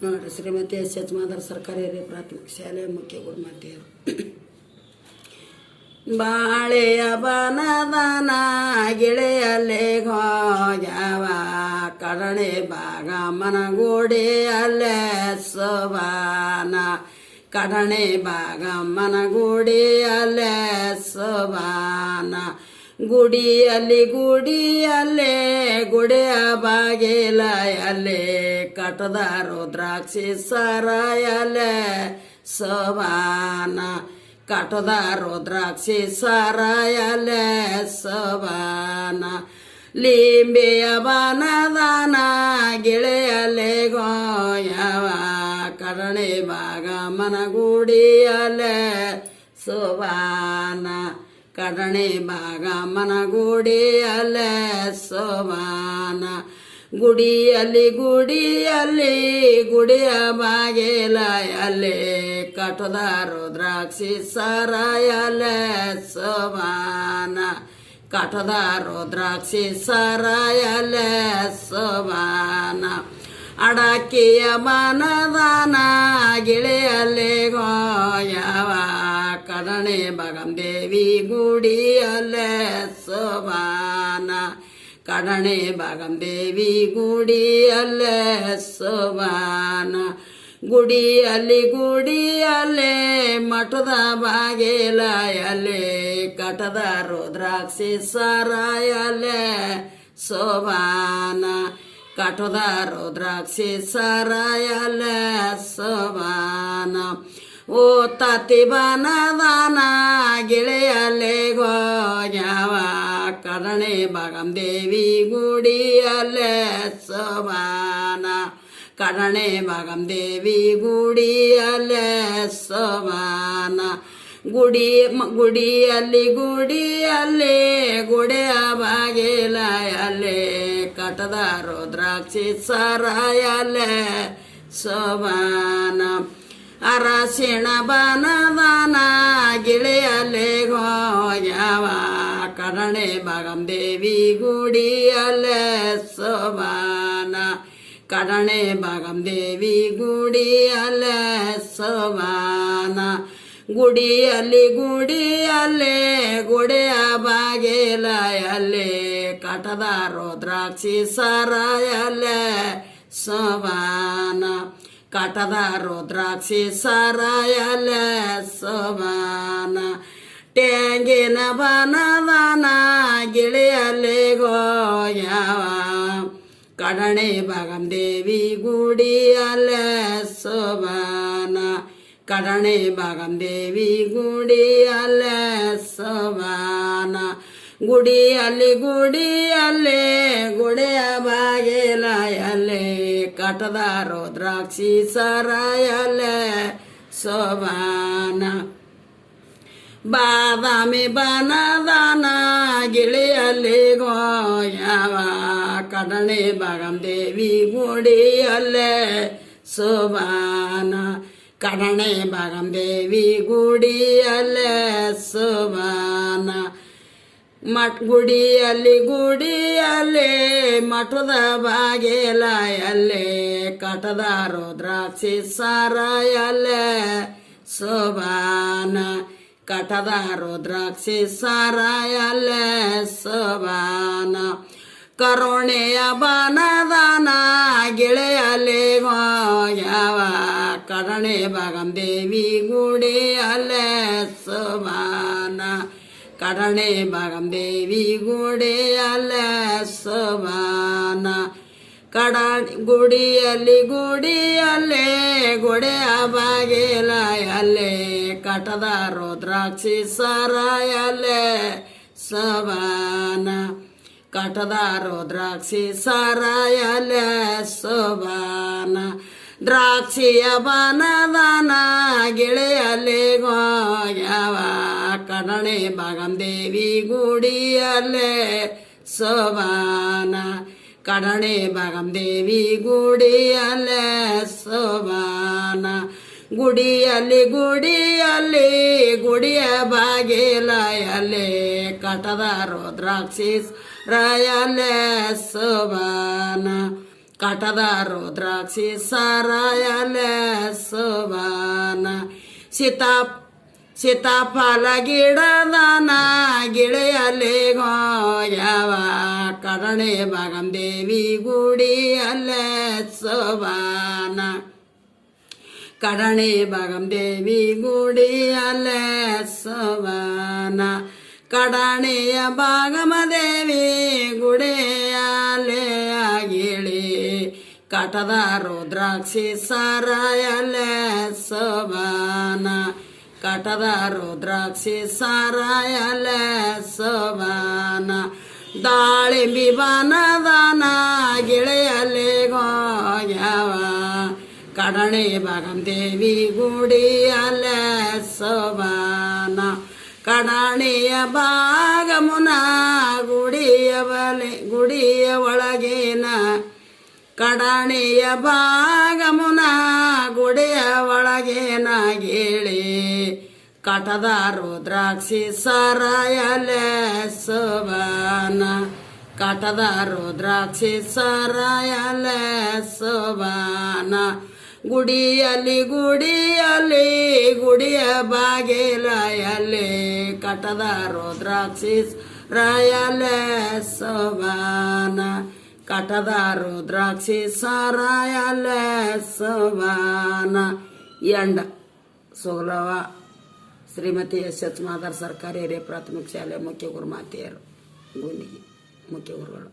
ನೋಡ್ರಿ Shrimati S H Madar ಸರ್ಕಾರಿ ಹಿರಿಯ ಪ್ರಾಥಮಿಕ ಶಾಲೆ ಮುಖ್ಯ ಗುರುಮಾತೆಯರು. ಬಾಳೆಯ ಬನದನ ಗಿಳೆಯಲ್ಲೇ ಹೋಗ್ಯಾವ ಕಡಣೆ ಭಾಗ ಮನಗೂಡಿಯಲ್ಲೇ ಸೋಬಾನ ಕಡಣೆ ಭಾಗ ಮನಗೂಡಿಯಲ್ಲೇ ಸೋಬಾನ ಗುಡಿಯಲ್ಲಿ ಗುಡಿಯ ಬಾಗಿಲಯಲ್ಲೇ ಕಟದ ರುದ್ರಾಕ್ಷಿ ಸರಾಯಲ್ಲೇ ಸೋಬಾನ ಕಟದ ರುದ್ರಾಕ್ಷಿ ಸರಾಯಲ್ಲೇ ಸೋಬಾನ ಲಿಂಬೆಯ ಬನದಾನ ಗಿಳೆಯಲ್ಲೇ ಗೋಯವ ಕಡಣೆ ಭಾಗ ಮನಗೂಡಿಯಲ್ಲೇ ಸೋಬಾನ ಕಡಣೆ ಭಾಗ ಮನಗೂಡಿಯಲ್ಲೇ ಸೋಬಾನ ಗುಡಿಯಲ್ಲಿ ಗುಡಿಯ ಬಾಗಿಲಯಲ್ಲೇ ಕಟದ ರುದ್ರಾಕ್ಷಿ ಸರಾಯಲ್ಲೇ ಸೋಬಾನ ಕಟದ ರುದ್ರಾಕ್ಷಿ ಸರಾಯಲ್ಲೇ ಸೋಬಾನ ಅಡಕಿಯ ಬನದಾನ ಗಿಳೆಯಲ್ಲೇ ಗೋಯವ ಕಡಣೆ ಭಾಗಂದೇವಿ ಗುಡಿಯಲ್ಲೇ ಸೋಬಾನ ಕಡಣೆ ಭಾಗಂದೇವಿ ಗುಡಿಯಲ್ಲೇ ಸೋಬಾನ ಗುಡಿಯಲ್ಲೇ ಮಠದ ಬಾಗಿಲಯಲ್ಲೇ ಕಟದ ರುದ್ರಾಕ್ಷಿ ಸರಾಯಲ್ಲೇ ಸೋಬಾನ ಕಟದ ರುದ್ರಾಕ್ಷಿ ಸರಾಯಲ್ಲೇ ಸೋಬಾನ ಓ ತತಿ ಬನದಾನ ಗಿಳೆಯಲ್ಲೇ ಗೋಗ್ಯಾವ ಕಡಣೆ ಭಾಗಂದೇವಿ ಗುಡಿಯಲ್ಲೇ ಸೋಬಾನ ಕಡಣೆ ಭಾಗಂದೇವಿ ಗುಡಿಯಲ್ಲೇ ಸೋಬಾನ ಗುಡಿಯಲ್ಲಿ ಗುಡಿಯ ಬಾಗಿಲಯಲ್ಲೇ ಕಟದ ರುದ್ರಾಕ್ಷಿ ಸರಾಯಲ್ಲೇ ಸೋಬಾನ ಅರಸಿಣ ಬನದಾನ ಗಿಳೆಯಲ್ಲೇ ಗೋಯವ ಕಡಣೆ ಭಾಗಂದೇವಿ ಗುಡಿಯಲ್ಲೇ ಸೋಬಾನ ಕಡಣೆ ಭಾಗಂದೇವಿ ಗುಡಿಯಲ್ಲೇ ಸೋಬಾನ ಗುಡಿಯಲ್ಲಿ ಗುಡಿಯ ಬಾಗಿಲಯಲ್ಲೇ ಕಟದ ರುದ್ರಾಕ್ಷಿ ಸರಾಯಲ್ಲೇ ಸೋಬಾನ ಕಟದ ರುದ್ರಾಕ್ಷಿ ಸರಾಯಲ್ಲೇ ಸೋಬಾನ ಟ್ಯಾಂಗಿನ ಬನದಾನ ಗಿಳೆಯಲ್ಲೇ ಗೋಯವ ಕಡಣೆ ಭಾಗಂದೇವಿ ಗುಡಿಯಲ್ಲೇ ಸೋಬಾನ ಕಡಣೆ ಭಾಗಂದೇವಿ ಗುಡಿಯಲ್ಲೇ ಸೋಬಾನ ಗುಡಿಯಲ್ಲಿ ಗುಡಿಯ ಬಾಗಿಲಯಲ್ಲೇ ಕಟದ ರುದ್ರಾಕ್ಷಿ ಸರಾಯಲ್ಲೇ ಸೋಬಾನ ಬಾದಾಮಿ ಬನದಾನ ಗಿಳಿಯಲ್ಲಿ ಗೋಯವ ಕಡಣೆ ಭಾಗಂದೇವಿ ಗುಡಿಯಲ್ಲೇ ಸೋಬಾನ ಕಡಣೆ ಭಾಗಂದೇವಿ ಗುಡಿಯಲ್ಲೇ ಸೋಬಾನ ಗುಡಿಯಲ್ಲಿ ಮಠದ ಬಾಗಿಲಯಲ್ಲೇ ಕಟದ ರುದ್ರಾಕ್ಷಿ ಸರಾಯಲ್ಲೇ ಸೋಬಾನ ಕಟದ ರುದ್ರಾಕ್ಷಿ ಸರಾಯಲ್ಲೇ ಸೋಬಾನ ಕರುಣೆಯ ಬನದಾನ ಗಿಳೆಯಲ್ಲೇ ಗೋಯವ ಕಡಣೆ ಭಾಗಂದೇವಿ ಗುಡಿಯಲ್ಲೇ ಸೋಬಾನ ಕಡಣೆ ಭಾಗಂದೇವಿ ಗುಡಿಯಲ್ಲೇ ಸೋಬಾನ ಗುಡಿಯಲ್ಲಿ ಗುಡಿಯ ಬಾಗಿಲಯಲ್ಲೇ ಕಟದ ರುದ್ರಾಕ್ಷಿ ಸರಾಯಲ್ಲೇ ಸೋಬಾನ ಕಟದ ರುದ್ರಾಕ್ಷಿ ಸರಾಯಲ್ಲೇ ಸೋಬಾನ ದ್ರಾಕ್ಷಿಯ ಬನದಾನ ಗಿಳೆಯಲ್ಲೇ ಗೋಯವ ಕಡಣೆ ಭಾಗಂದೇವಿ ಗುಡಿಯಲ್ಲೇ ಸೋಬಾನ ಕಡಣೆ ಭಾಗಂದೇವಿ ಗುಡಿಯಲ್ಲೇ ಸೋಬಾನ ಗುಡಿಯಲ್ಲಿ ಗುಡಿಯ ಬಾಗಿಲಯಲ್ಲೇ ಕಟದ ರುದ್ರಾಕ್ಷಿ ರಾಯಲ್ಲೇ ಸೋಬಾನ ಕಟದ ರುದ್ರಾಕ್ಷಿ ಸಾರಾಯಲೆ ಸೋಬಾನ ಸೀತಾಫಲ ಗಿಡದನ ಗಿಳೆಯಲ್ಲಿ ಗೋಯವ ಕಡಣೆ ಭಾಗಂದೇವಿ ಗುಡಿಯಲ್ಲೇ ಸೋಬಾನ ಕಡಣೆ ಭಾಗಂದೇವಿ ಗುಡಿಯಲ್ಲೇ ಸೋಬಾನ ಕಡಣೆಯ ಭಾಗಮದೇವಿ ಗುಡಿಯಲ್ಲೇ ಗಿಳಿ ಕಟದ ರುದ್ರಾಕ್ಷಿ ಸಾರಾಯಲೆ ಸೋಬಾನ ಕಟದ ರುದ್ರಾಕ್ಷಿ ಸಾರಾಯಲೆ ಸೋಬಾನ ದಾಳಿಂಬಿ ಬನದಾನ ಗಿಳೆಯಲ್ಲಿ ಗೋಯವ ಕಡಣೆ ಭಾಗಂದೇವಿ ಗುಡಿಯಲ್ಲೇ ಸೋಬಾನ ಕಡಣೆಯ ಭಾಗಮುನ ಗುಡಿಯ ಒಳಗೇನ ಕಡಣೆಯ ಭಾಗಮುನ ಗುಡಿಯ ಒಳಗೇನ ಗೇಳಿ ಕಟದ ರುದ್ರಾಕ್ಷಿ ಸಾರಾಯಲೆ ಸೋಬಾನ ಕಟದ ರುದ್ರಾಕ್ಷಿ ಸಾರಾಯಲೆ ಸೋಬಾನ ಗುಡಿಯಲ್ಲಿ ಗುಡಿಯ ಬಾಗಿಲಯಲ್ಲಿ ಕಟದ ರುದ್ರಾಕ್ಷಿ ರಾಯಲೆ ಸೋಬಾನ ಕಟದ ರುದ್ರಾಕ್ಷಿ ಸಾರಾಯಲೆ ಸೋಬಾನ ಎಂಡ ಸೋಲವ ಶ್ರೀಮತಿ ಎಸ್ ಎಚ್ ಮಾದಾರ್ ಸರ್ಕಾರಿ ಹಿರಿಯ ಪ್ರಾಥಮಿಕ ಶಾಲೆ ಮುಖ್ಯ ಗುರುಮಾತೆಯರು ಗುಂಡಿಗೆ ಮುಖ್ಯ ಗುರುಗಳು.